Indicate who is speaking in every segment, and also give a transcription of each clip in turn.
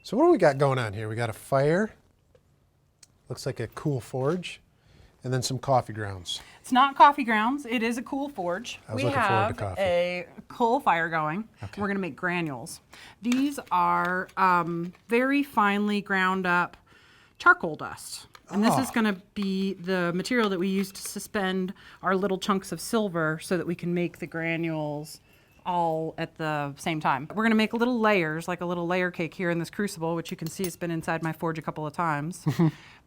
Speaker 1: So what do we got going on here? We got a fire. Looks like a cool forge. And then some coffee grounds.
Speaker 2: It's not coffee grounds. It is a cool forge.
Speaker 1: I was looking forward to coffee.
Speaker 2: We have a coal fire going. Okay. We're going to make granules. These are very finely ground up charcoal dust. And this is going to be the material that we use to suspend our little chunks of silver so that we can make the granules all at the same time. We're going to make little layers, like a little layer cake here in this crucible, which you can see has been inside my forge a couple of times.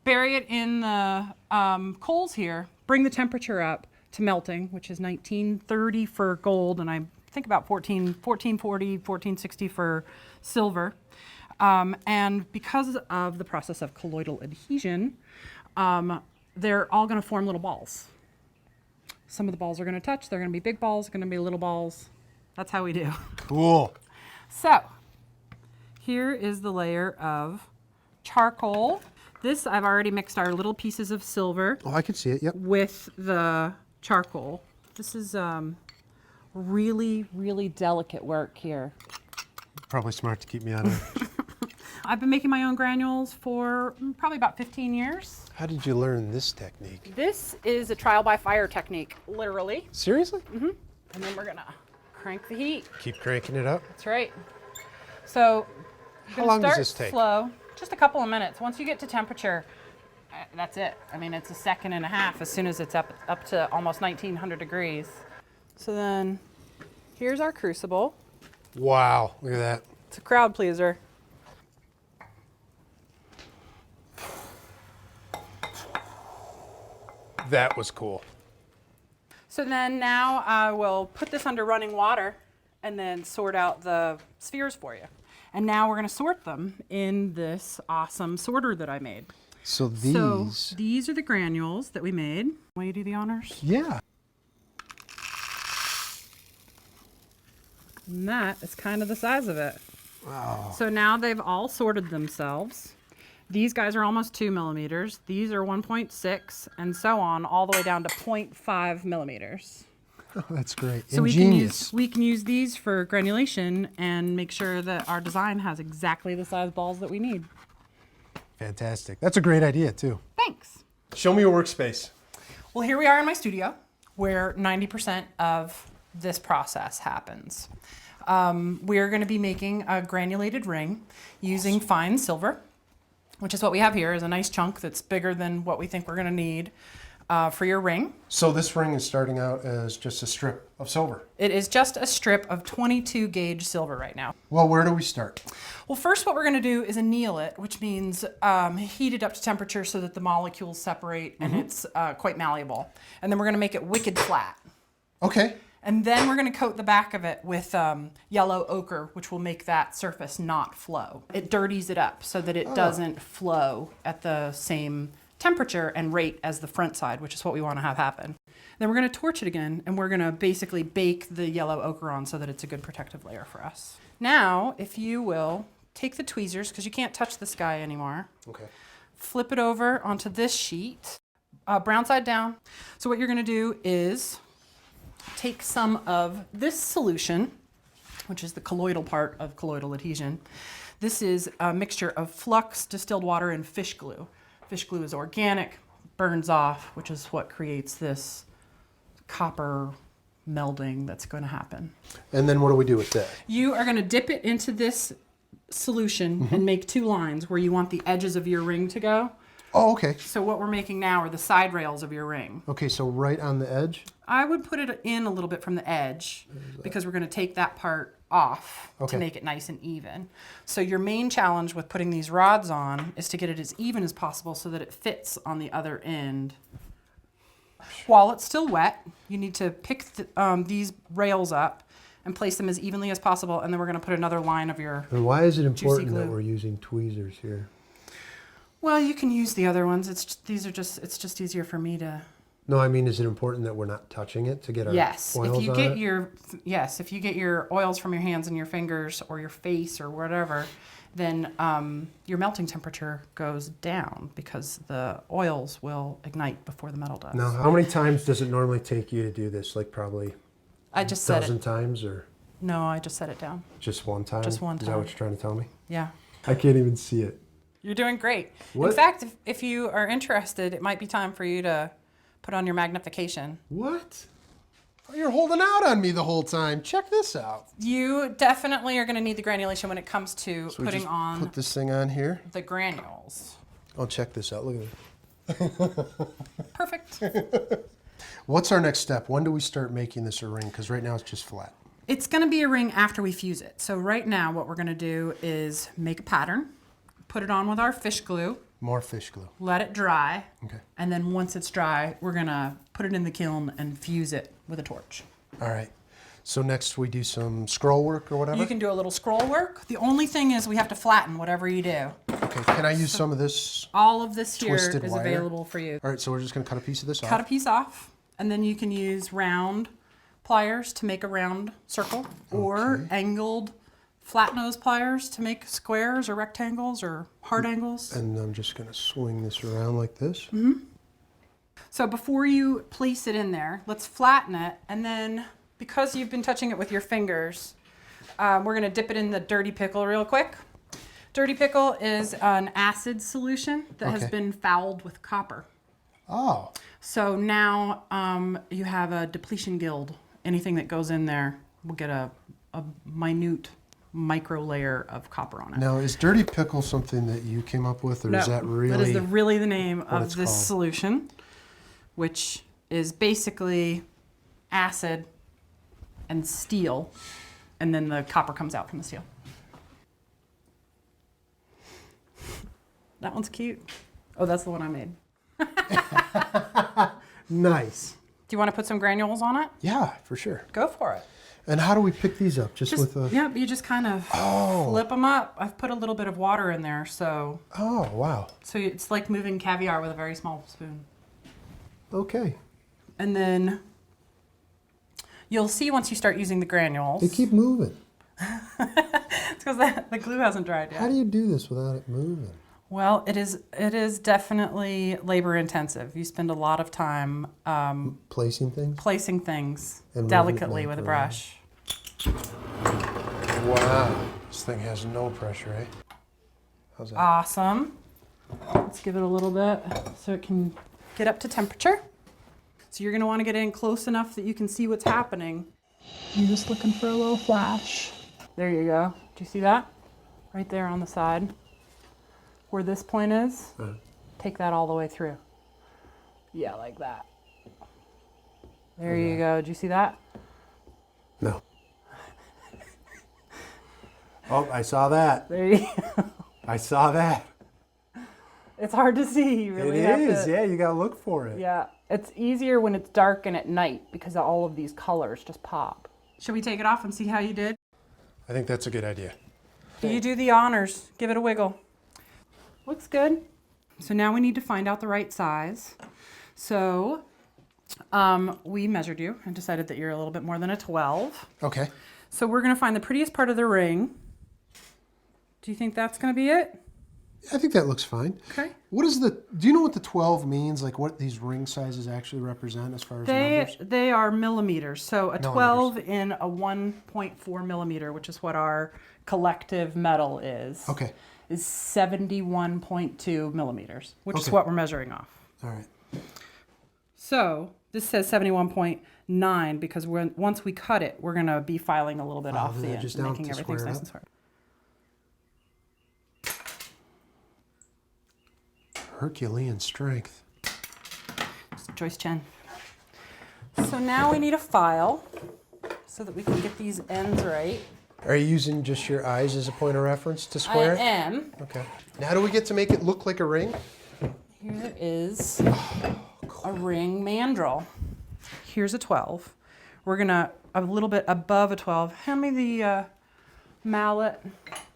Speaker 2: Bury it in the coals here, bring the temperature up to melting, which is 1930 for gold, and I think about 1440, 1460 for silver. And because of the process of colloidal adhesion, they're all going to form little balls. Some of the balls are going to touch. They're going to be big balls, going to be little balls. That's how we do.
Speaker 1: Cool.
Speaker 2: So here is the layer of charcoal. This, I've already mixed our little pieces of silver.
Speaker 1: Oh, I can see it, yep.
Speaker 2: With the charcoal. This is really, really delicate work here.
Speaker 1: Probably smart to keep me out of it.
Speaker 2: I've been making my own granules for probably about 15 years.
Speaker 1: How did you learn this technique?
Speaker 2: This is a trial by fire technique, literally.
Speaker 1: Seriously?
Speaker 2: Mm-hmm. And then we're gonna crank the heat.
Speaker 1: Keep cranking it up?
Speaker 2: That's right. So,
Speaker 1: how long does this take?
Speaker 2: Slow, just a couple of minutes. Once you get to temperature, that's it. I mean, it's a second and a half as soon as it's up to almost 1900 degrees. So then, here's our crucible.
Speaker 1: Wow, look at that.
Speaker 2: It's a crowd pleaser.
Speaker 1: That was cool.
Speaker 2: So then now I will put this under running water and then sort out the spheres for you. And now we're going to sort them in this awesome sorter that I made.
Speaker 1: So these
Speaker 2: are the granules that we made. Will you do the honors?
Speaker 1: Yeah.
Speaker 2: And that is kind of the size of it.
Speaker 1: Wow.
Speaker 2: So now they've all sorted themselves. These guys are almost 2 millimeters. These are 1.6 and so on, all the way down to 0.5 millimeters.
Speaker 1: Oh, that's great.
Speaker 2: So
Speaker 1: ingenious.
Speaker 2: we can use these for granulation and make sure that our design has exactly the size balls that we need.
Speaker 1: Fantastic. That's a great idea too.
Speaker 2: Thanks.
Speaker 1: Show me your workspace.
Speaker 2: Well, here we are in my studio where 90% of this process happens. We're going to be making a granulated ring using fine silver, which is what we have here, is a nice chunk that's bigger than what we think we're going to need for your ring.
Speaker 1: So this ring is starting out as just a strip of silver.
Speaker 2: It is just a strip of 22 gauge silver right now.
Speaker 1: Well, where do we start?
Speaker 2: Well, first what we're going to do is anneal it, which means heat it up to temperature so that the molecules separate and it's quite malleable. And then we're going to make it wicked flat.
Speaker 1: Okay.
Speaker 2: And then we're going to coat the back of it with yellow ochre, which will make that surface not flow. It dirties it up so that it doesn't flow at the same temperature and rate as the front side, which is what we want to have happen. Then we're going to torch it again, and we're going to basically bake the yellow ochre on so that it's a good protective layer for us. Now, if you will, take the tweezers, because you can't touch this guy anymore.
Speaker 1: Okay.
Speaker 2: Flip it over onto this sheet, brown side down. So what you're going to do is take some of this solution, which is the colloidal part of colloidal adhesion. This is a mixture of flux, distilled water, and fish glue. Fish glue is organic, burns off, which is what creates this copper melding that's going to happen.
Speaker 1: And then what do we do with that?
Speaker 2: You are going to dip it into this solution and make 2 lines where you want the edges of your ring to go.
Speaker 1: Oh, okay.
Speaker 2: So what we're making now are the side rails of your ring.
Speaker 1: Okay, so right on the edge?
Speaker 2: I would put it in a little bit from the edge because we're going to take that part off to make it nice and even. So your main challenge with putting these rods on is to get it as even as possible so that it fits on the other end. While it's still wet, you need to pick these rails up and place them as evenly as possible, and then we're going to put another line of your
Speaker 1: And why is it important
Speaker 2: glue.
Speaker 1: that we're using tweezers here?
Speaker 2: Well, you can use the other ones. It's just easier for me to.
Speaker 1: No, I mean, is it important that we're not touching it to get our oils
Speaker 2: if you
Speaker 1: on
Speaker 2: get
Speaker 1: it?
Speaker 2: if you get your oils from your hands and your fingers or your face or whatever, then your melting temperature goes down because the oils will ignite before the metal does.
Speaker 1: Now, how many times does it normally take you to do this? Like probably
Speaker 2: I just
Speaker 1: a
Speaker 2: set
Speaker 1: dozen
Speaker 2: it.
Speaker 1: times, or
Speaker 2: No, I just set it down.
Speaker 1: just one time?
Speaker 2: Just one
Speaker 1: Is that
Speaker 2: time.
Speaker 1: what you're trying to tell me?
Speaker 2: Yeah.
Speaker 1: I can't even see it.
Speaker 2: You're doing great.
Speaker 1: What?
Speaker 2: In fact, if you are interested, it might be time for you to put on your magnification.
Speaker 1: What? Oh, you're holding out on me the whole time. Check this out.
Speaker 2: You definitely are going to need the granulation when it comes to
Speaker 1: So we
Speaker 2: putting
Speaker 1: just
Speaker 2: on
Speaker 1: put this thing on here.
Speaker 2: the granules.
Speaker 1: Oh, check this out. Look at it.
Speaker 2: Perfect.
Speaker 1: What's our next step? When do we start making this a ring? Because right now it's just flat.
Speaker 2: It's going to be a ring after we fuse it. So right now what we're going to do is make a pattern, put it on with our fish glue,
Speaker 1: More fish glue.
Speaker 2: let it dry,
Speaker 1: Okay.
Speaker 2: and then once it's dry, we're going to put it in the kiln and fuse it with a torch.
Speaker 1: All right. So next we do some scroll work or whatever?
Speaker 2: You can do a little scroll work. The only thing is we have to flatten whatever you do.
Speaker 1: Okay. Can I use some of this?
Speaker 2: All of this here
Speaker 1: Twisted
Speaker 2: is
Speaker 1: wire.
Speaker 2: available for you.
Speaker 1: All right. So we're just going to cut a piece of this
Speaker 2: Cut a
Speaker 1: off.
Speaker 2: piece off, and then you can use round pliers to make a round circle, or
Speaker 1: Okay.
Speaker 2: angled flat nose pliers to make squares or rectangles or hard angles.
Speaker 1: And I'm just going to swing this around like this.
Speaker 2: Mm-hmm. So before you place it in there, let's flatten it, and then because you've been touching it with your fingers, we're going to dip it in the dirty pickle real quick. Dirty pickle is an acid solution that has
Speaker 1: Okay.
Speaker 2: been fouled with copper.
Speaker 1: Oh.
Speaker 2: So now you have a depletion guild. Anything that goes in there will get a minute micro layer of copper on it.
Speaker 1: Now, is dirty pickle something that you came up with, or is that really?
Speaker 2: That is really the name of
Speaker 1: it's
Speaker 2: this
Speaker 1: called?
Speaker 2: solution, which is basically acid and steel, and then the copper comes out from the steel. That one's cute. Oh, that's the one I made.
Speaker 1: Nice.
Speaker 2: Do you want to put some granules on it?
Speaker 1: Yeah, for sure.
Speaker 2: Go for it.
Speaker 1: And how do we pick these up? Just with a...
Speaker 2: Yep, you just kind of flip them up. I've put a little bit of water in there, so
Speaker 1: Oh, wow.
Speaker 2: it's like moving caviar with a very small spoon.
Speaker 1: Okay.
Speaker 2: And then you'll see once you start using the granules.
Speaker 1: They keep moving.
Speaker 2: It's because the glue hasn't dried yet.
Speaker 1: How do you do this without it moving?
Speaker 2: Well, it is definitely labor intensive. You spend a lot of time
Speaker 1: Placing things?
Speaker 2: placing things
Speaker 1: And
Speaker 2: delicately
Speaker 1: moving
Speaker 2: with a
Speaker 1: them
Speaker 2: brush.
Speaker 1: Wow. This thing has no pressure, eh? How's that?
Speaker 2: Awesome. Let's give it a little bit so it can get up to temperature. So you're going to want to get in close enough that you can see what's happening. You're just looking for a little flash. There you go. Do you see that? Right there on the side. Where this point is, take that all the way through. Yeah, like that. There you go. Do you see that?
Speaker 1: No. Oh, I saw that.
Speaker 2: There you go.
Speaker 1: I saw that.
Speaker 2: It's hard to see. You really
Speaker 1: It
Speaker 2: have
Speaker 1: is,
Speaker 2: to,
Speaker 1: yeah. You got to look for it.
Speaker 2: Yeah, it's easier when it's dark and at night because all of these colors just pop. Should we take it off and see how you did?
Speaker 1: I think that's a good idea.
Speaker 2: You do the honors. Give it a wiggle. Looks good. So now we need to find out the right size. So we measured you and decided that you're a little bit more than a 12.
Speaker 1: Okay.
Speaker 2: So we're going to find the prettiest part of the ring. Do you think that's going to be it?
Speaker 1: I think that looks fine.
Speaker 2: Okay.
Speaker 1: Do you know what the 12 means? Like what these ring sizes actually represent as far as numbers?
Speaker 2: They are millimeters. So a
Speaker 1: Millimeters.
Speaker 2: 12 in a 1.4 millimeter, which is what our collective metal is.
Speaker 1: Okay.
Speaker 2: Is 71.2 millimeters, which is
Speaker 1: Okay.
Speaker 2: what we're measuring off.
Speaker 1: All right.
Speaker 2: So this says 71.9 because once we cut it, we're going to be filing a little bit off
Speaker 1: do
Speaker 2: the
Speaker 1: that
Speaker 2: end,
Speaker 1: just down
Speaker 2: making
Speaker 1: to
Speaker 2: everything
Speaker 1: square it
Speaker 2: nice
Speaker 1: up?
Speaker 2: and square.
Speaker 1: Herculean strength.
Speaker 2: Joyce Chen. So now we need a file so that we can get these ends right.
Speaker 1: Are you using just your eyes as a point of reference to
Speaker 2: I
Speaker 1: square it?
Speaker 2: am.
Speaker 1: Okay. Now do we get to make it look like a ring?
Speaker 2: Here is a ring mandrel. Here's a 12. We're gonna, a little bit above a 12. Hand me the mallet,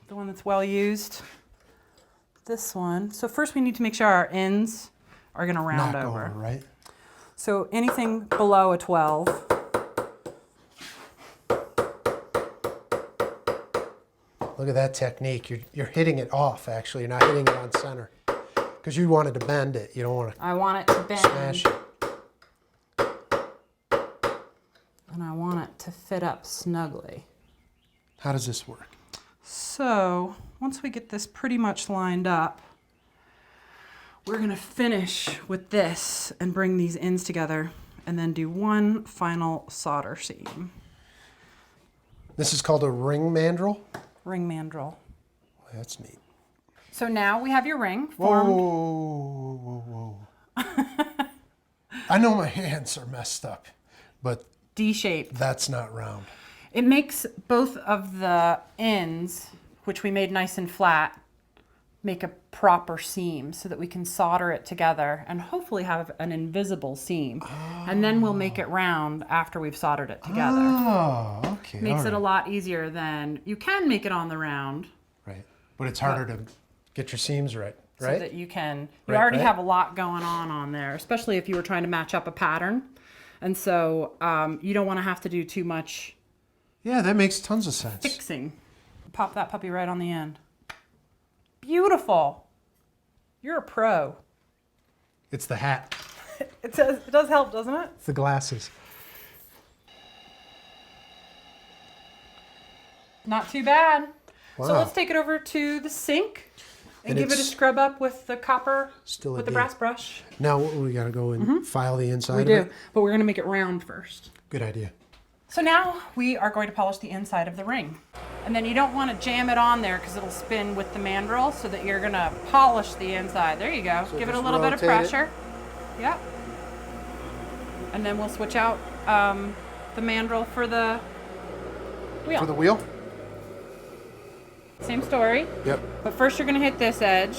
Speaker 2: the one that's well used. This one. So first we need to make sure our ends are gonna round
Speaker 1: Knock
Speaker 2: over.
Speaker 1: right?
Speaker 2: So anything below a 12.
Speaker 1: Look at that technique. You're hitting it off, actually. You're not hitting it on center. Because you wanted to bend it. You don't want to
Speaker 2: I want it to bend.
Speaker 1: smash it.
Speaker 2: And I want it to fit up snugly.
Speaker 1: How does this work?
Speaker 2: So once we get this pretty much lined up, we're gonna finish with this and bring these ends together and then do one final solder seam.
Speaker 1: This is called a ring mandrel?
Speaker 2: Ring mandrel.
Speaker 1: That's neat.
Speaker 2: So now we have your ring
Speaker 1: Whoa,
Speaker 2: formed.
Speaker 1: whoa, whoa, whoa. I know my hands are messed up, but
Speaker 2: D-shaped.
Speaker 1: that's not round.
Speaker 2: It makes both of the ends, which we made nice and flat, make a proper seam so that we can solder it together and hopefully have an invisible seam. And then we'll make it round after we've soldered it together.
Speaker 1: Oh, okay.
Speaker 2: Makes
Speaker 1: all
Speaker 2: it a
Speaker 1: right.
Speaker 2: lot easier than, you can make it on the round
Speaker 1: Right. But it's harder to get your seams right,
Speaker 2: so
Speaker 1: right?
Speaker 2: that you can, you
Speaker 1: Right,
Speaker 2: already
Speaker 1: right.
Speaker 2: have a lot going on there, especially if you were trying to match up a pattern. And so you don't want to have to do too much
Speaker 1: Yeah, that makes tons of sense.
Speaker 2: fixing. Pop that puppy right on the end. Beautiful. You're a pro.
Speaker 1: It's the hat.
Speaker 2: It does help, doesn't it?
Speaker 1: It's the glasses.
Speaker 2: Not too bad. So
Speaker 1: Wow.
Speaker 2: let's take it over to the sink and
Speaker 1: And
Speaker 2: give it a
Speaker 1: it's
Speaker 2: scrub up with the copper,
Speaker 1: still a
Speaker 2: with the
Speaker 1: D.
Speaker 2: brass brush.
Speaker 1: Now we got to go and file the inside
Speaker 2: We
Speaker 1: of
Speaker 2: do,
Speaker 1: it.
Speaker 2: but we're going to make it round first.
Speaker 1: Good idea.
Speaker 2: So now we are going to polish the inside of the ring. And then you don't want to jam it on there because it'll spin with the mandrel, so that you're going to polish the inside. There you go.
Speaker 1: So
Speaker 2: Give it a
Speaker 1: just
Speaker 2: little bit of
Speaker 1: rotate it.
Speaker 2: pressure. Yep. And then we'll switch out the mandrel for the wheel.
Speaker 1: For the wheel?
Speaker 2: Same story.
Speaker 1: Yep.
Speaker 2: But first you're going to hit this edge,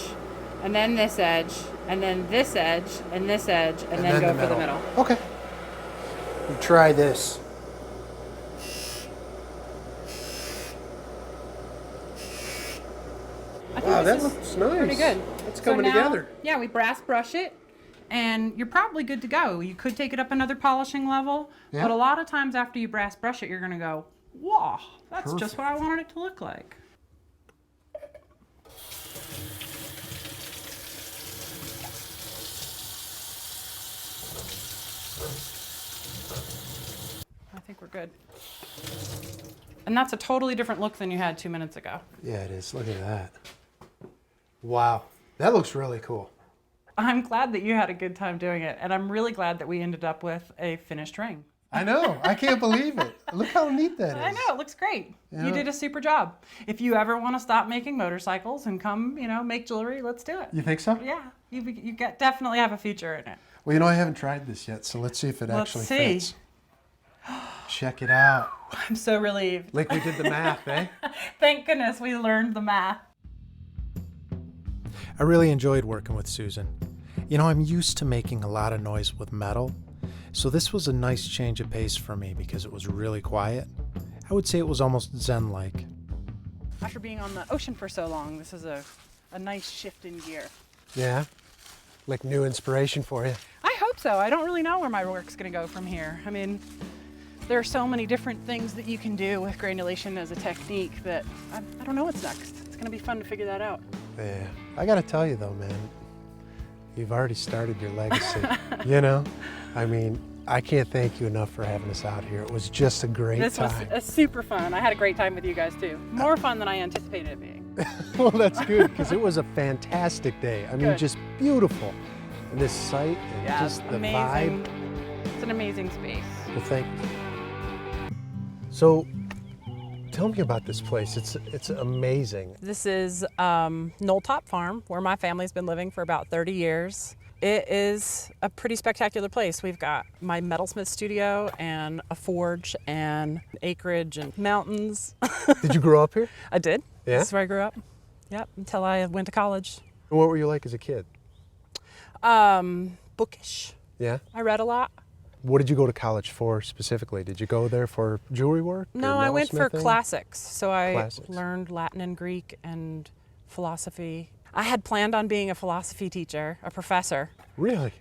Speaker 2: and then this edge, and then this edge, and this edge, and then go for the middle.
Speaker 1: Okay. We try this.
Speaker 2: I think
Speaker 1: Wow,
Speaker 2: this
Speaker 1: that
Speaker 2: is
Speaker 1: looks nice.
Speaker 2: pretty good.
Speaker 1: It's
Speaker 2: So
Speaker 1: coming
Speaker 2: now-
Speaker 1: together.
Speaker 2: Yeah, we brass brush it, and you're probably good to go. You could take it up another polishing level,
Speaker 1: Yeah.
Speaker 2: but a lot of times after you brass brush it, you're going to go, wow, that's just
Speaker 1: Perfect.
Speaker 2: what I wanted it to look like. I think we're good. And that's a totally different look than you had 2 minutes ago.
Speaker 1: Yeah, it is. Look at that. Wow. That looks really cool.
Speaker 2: I'm glad that you had a good time doing it, and I'm really glad that we ended up with a finished ring.
Speaker 1: I know. I can't believe it. Look how neat that is.
Speaker 2: I know, it looks great.
Speaker 1: Yeah.
Speaker 2: You did a super job. If you ever want to stop making motorcycles and come, make jewelry, let's do it.
Speaker 1: You think so?
Speaker 2: Yeah, definitely have a future in it.
Speaker 1: Well, I haven't tried this yet, so let's see if it
Speaker 2: Let's
Speaker 1: actually
Speaker 2: see.
Speaker 1: fits. Check it out.
Speaker 2: I'm so relieved.
Speaker 1: Like we did the math, eh?
Speaker 2: Thank goodness we learned the math.
Speaker 3: I really enjoyed working with Susan. I'm used to making a lot of noise with metal, so this was a nice change of pace for me because it was really quiet. I would say it was almost zen-like.
Speaker 2: After being on the ocean for so long, this is a nice shift in gear.
Speaker 1: Yeah. Like new inspiration for you.
Speaker 2: I hope so. I don't really know where my work's going to go from here. I mean, there are so many different things that you can do with granulation as a technique that I don't know what's next. It's going to be fun to figure that out.
Speaker 1: Yeah. I got to tell you though, man, you've already started your legacy. I mean, I can't thank you enough for having us out here. It was just a great
Speaker 2: This was
Speaker 1: time.
Speaker 2: super fun. I had a great time with you guys too. More fun than I anticipated it being.
Speaker 1: Well, that's good because it was a fantastic day. I mean,
Speaker 2: Good.
Speaker 1: just beautiful. And this site and
Speaker 2: Yeah,
Speaker 1: just the
Speaker 2: amazing.
Speaker 1: vibe.
Speaker 2: It's an amazing space.
Speaker 1: Well, thank you. So, tell me about this place. It's amazing.
Speaker 2: This is Knolltop Farm, where my family's been living for about 30 years. It is a pretty spectacular place. We've got my metalsmith studio and a forge and acreage and mountains.
Speaker 1: Did you grow up here?
Speaker 2: I did.
Speaker 1: Yeah?
Speaker 2: This is where I grew up. Yep, until I went to college.
Speaker 1: What were you like as a kid?
Speaker 2: Bookish.
Speaker 1: Yeah.
Speaker 2: I read a lot.
Speaker 1: What did you go to college for specifically? Did you go there for jewelry work? or
Speaker 2: No, I went for
Speaker 1: metalsmithing?
Speaker 2: classics. So I
Speaker 1: Classics.
Speaker 2: learned Latin and Greek and philosophy. I had planned on being a philosophy teacher, a professor.
Speaker 1: Really?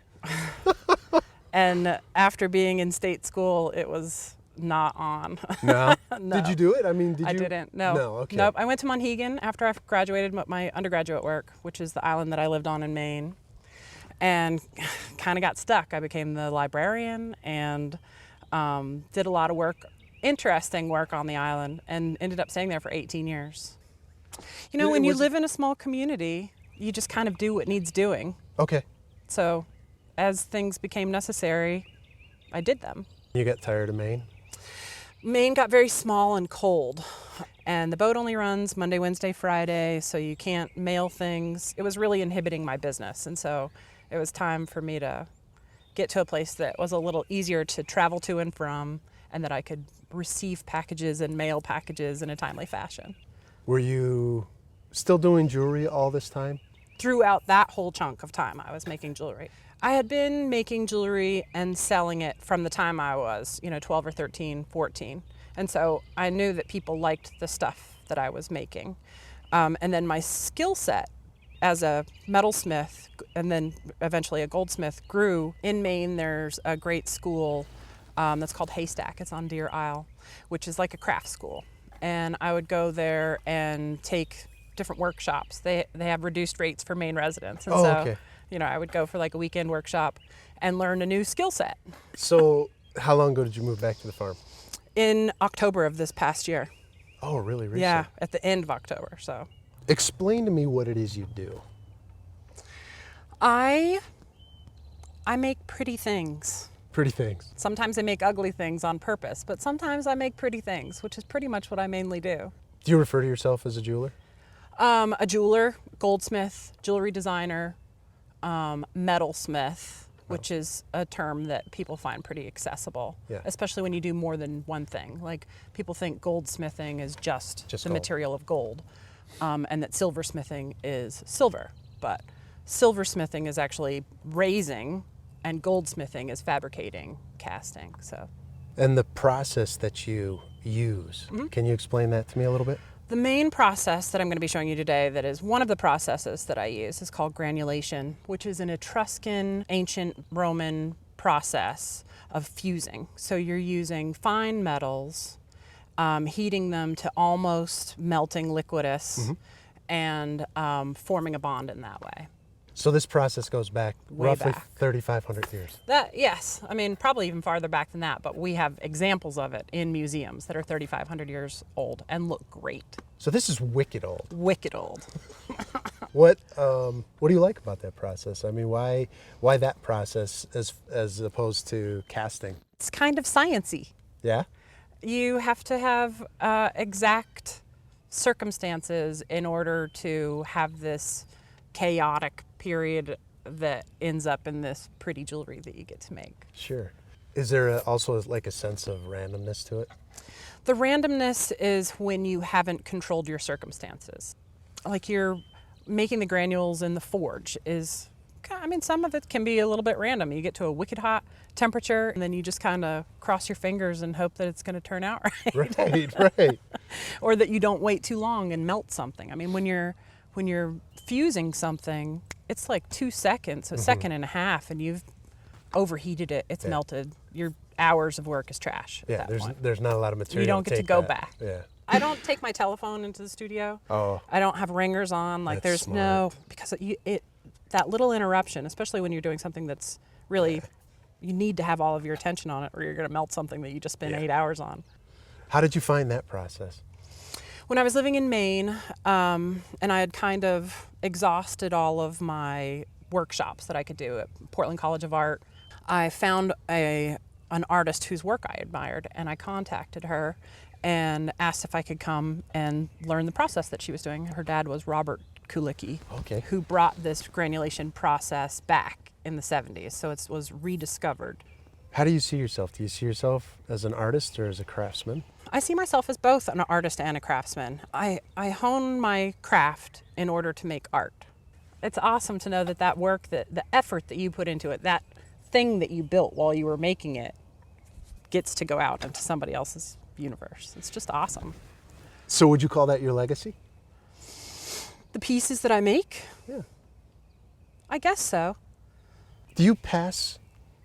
Speaker 2: And after being in state school, it was not on.
Speaker 1: No.
Speaker 2: No.
Speaker 1: Did you do it? I mean, did
Speaker 2: I
Speaker 1: you?
Speaker 2: didn't. No.
Speaker 1: No. Okay.
Speaker 2: Nope. I went to Monhegan after I graduated my undergraduate work, which is the island that I lived on in Maine, and kind of got stuck. I became the librarian and did a lot of work, interesting work on the island, and ended up staying there for 18 years. You know,
Speaker 1: It
Speaker 2: when you
Speaker 1: was-
Speaker 2: live in a small community, you just kind of do what needs doing.
Speaker 1: Okay.
Speaker 2: So as things became necessary, I did them.
Speaker 1: You got tired of Maine?
Speaker 2: Maine got very small and cold, and the boat only runs Monday, Wednesday, Friday, so you can't mail things. It was really inhibiting my business, and so it was time for me to get to a place that was a little easier to travel to and from, and that I could receive packages and mail packages in a timely fashion.
Speaker 1: Were you still doing jewelry all this time?
Speaker 2: Throughout that whole chunk of time, I was making jewelry. I had been making jewelry and selling it from the time I was, 12 or 13, 14. And so I knew that people liked the stuff that I was making. And then my skill set as a metalsmith and then eventually a goldsmith grew. In Maine, there's a great school that's called Haystack. It's on Deer Isle, which is like a craft school. And I would go there and take different workshops. They have reduced rates for Maine residents. And
Speaker 1: okay.
Speaker 2: I would go for like a weekend workshop and learn a new skill set.
Speaker 1: So how long ago did you move back to the farm?
Speaker 2: In October of this past year.
Speaker 1: Oh, really recent?
Speaker 2: Yeah, at the end of October. So
Speaker 1: Explain to me what it is you do.
Speaker 2: I make pretty things.
Speaker 1: Pretty things.
Speaker 2: Sometimes I make ugly things on purpose, but sometimes I make pretty things, which is pretty much what I mainly do.
Speaker 1: Do you refer to yourself as a jeweler?
Speaker 2: A jeweler, goldsmith, jewelry designer, metalsmith, which is a term that people find pretty accessible,
Speaker 1: Yeah.
Speaker 2: especially when you do more than one thing. Like people think goldsmithing is just the
Speaker 1: gold.
Speaker 2: material of gold, and that silversmithing is silver. But silversmithing is actually raising, and goldsmithing is fabricating, casting. So
Speaker 1: And the process that you use, can you explain that to me a little bit?
Speaker 2: the main process that I'm going to be showing you today, that is one of the processes that I use, is called granulation, which is an Etruscan, ancient Roman process of fusing. So you're using fine metals, heating them to almost melting liquidous, and forming a bond in that way.
Speaker 1: So this process goes back
Speaker 2: Way
Speaker 1: roughly
Speaker 2: back.
Speaker 1: 3,500 years.
Speaker 2: Yes, I mean, probably even farther back than that, but we have examples of it in museums that are 3,500 years old and look great.
Speaker 1: So this is wicked old.
Speaker 2: Wicked old.
Speaker 1: What do you like about that process? I mean, why that process as opposed to casting?
Speaker 2: It's kind of sciencey.
Speaker 1: Yeah?
Speaker 2: You have to have exact circumstances in order to have this chaotic period that ends up in this pretty jewelry that you get to make.
Speaker 1: Sure. Is there also like a sense of randomness to it?
Speaker 2: The randomness is when you haven't controlled your circumstances. Like you're making the granules in the forge some of it can be a little bit random. You get to a wicked hot temperature and then you just kind of cross your fingers and hope that it's going to turn out right.
Speaker 1: Right.
Speaker 2: Or that you don't wait too long and melt something. I mean, when you're fusing something, it's like 2 seconds, a second and a half, and you've overheated it. It's melted. Your hours of work is trash.
Speaker 1: Yeah,
Speaker 2: at that point.
Speaker 1: there's not a lot of material.
Speaker 2: You don't get to
Speaker 1: take
Speaker 2: go
Speaker 1: that.
Speaker 2: back.
Speaker 1: Yeah.
Speaker 2: I don't take my telephone into the studio.
Speaker 1: Oh.
Speaker 2: I don't have ringers on. Like
Speaker 1: That's
Speaker 2: there's no,
Speaker 1: smart.
Speaker 2: because that little interruption, especially when you're doing something that's really, you need to have all of your attention on it, or you're going to melt something that you just spent 8 hours on.
Speaker 1: How did you find that process?
Speaker 2: When I was living in Maine, and I had kind of exhausted all of my workshops that I could do at Portland College of Art, I found an artist whose work I admired, and I contacted her and asked if I could come and learn the process that she was doing. Her dad was Robert Kulicki, who brought this granulation process back in the 70s, so it was rediscovered.
Speaker 1: How do you see yourself? Do you see yourself as an artist or as a craftsman?
Speaker 2: I see myself as both an artist and a craftsman. I hone my craft in order to make art. It's awesome to know that work, that the effort that you put into it, that thing that you built while you were making it, gets to go out into somebody else's universe. It's just awesome.
Speaker 1: So would you call that your legacy?
Speaker 2: The pieces that I make?
Speaker 1: Yeah.
Speaker 2: I guess so.
Speaker 1: Do you pass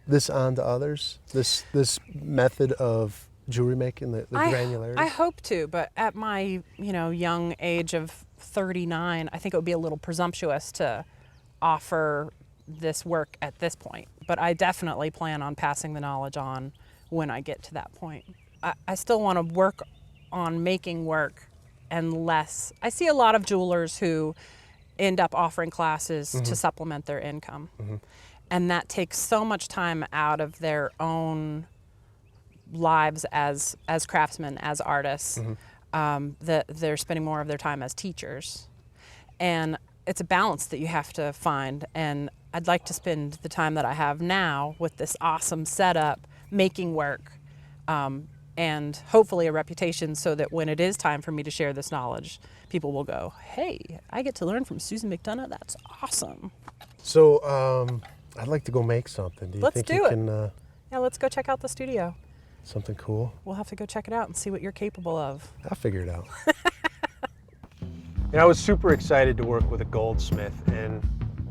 Speaker 1: this on to others? This method of jewelry making, the granularity?
Speaker 2: I hope to, but at my young age of 39, I think it would be a little presumptuous to offer this work at this point. But I definitely plan on passing the knowledge on when I get to that point. I still want to work on making work and less. I see a lot of jewelers who end up offering classes to supplement their income. And that takes so much time out of their own lives as craftsmen, as artists, that they're spending more of their time as teachers. And it's a balance that you have to find. And I'd like to spend the time that I have now with this awesome setup, making work, and hopefully a reputation so that when it is time for me to share this knowledge, people will go, hey, I get to learn from Susan McDonough. That's awesome.
Speaker 1: So I'd like to go make something. Do you
Speaker 2: Let's
Speaker 1: think
Speaker 2: do
Speaker 1: you
Speaker 2: it.
Speaker 1: can,
Speaker 2: Yeah, let's go check out the studio.
Speaker 1: something cool?
Speaker 2: We'll have to go check it out and see what you're capable of.
Speaker 1: I'll figure it out. I was super excited to work with a goldsmith, and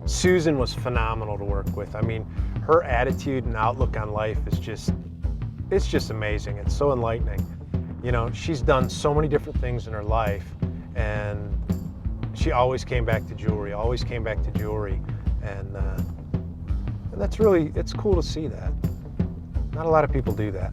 Speaker 1: Susan was phenomenal to work with. I mean, her attitude and outlook on life is it's just amazing. It's so enlightening. You know, she's done so many different things in her life, and she always came back to jewelry, and that's really, it's cool to see that. Not a lot of people do that.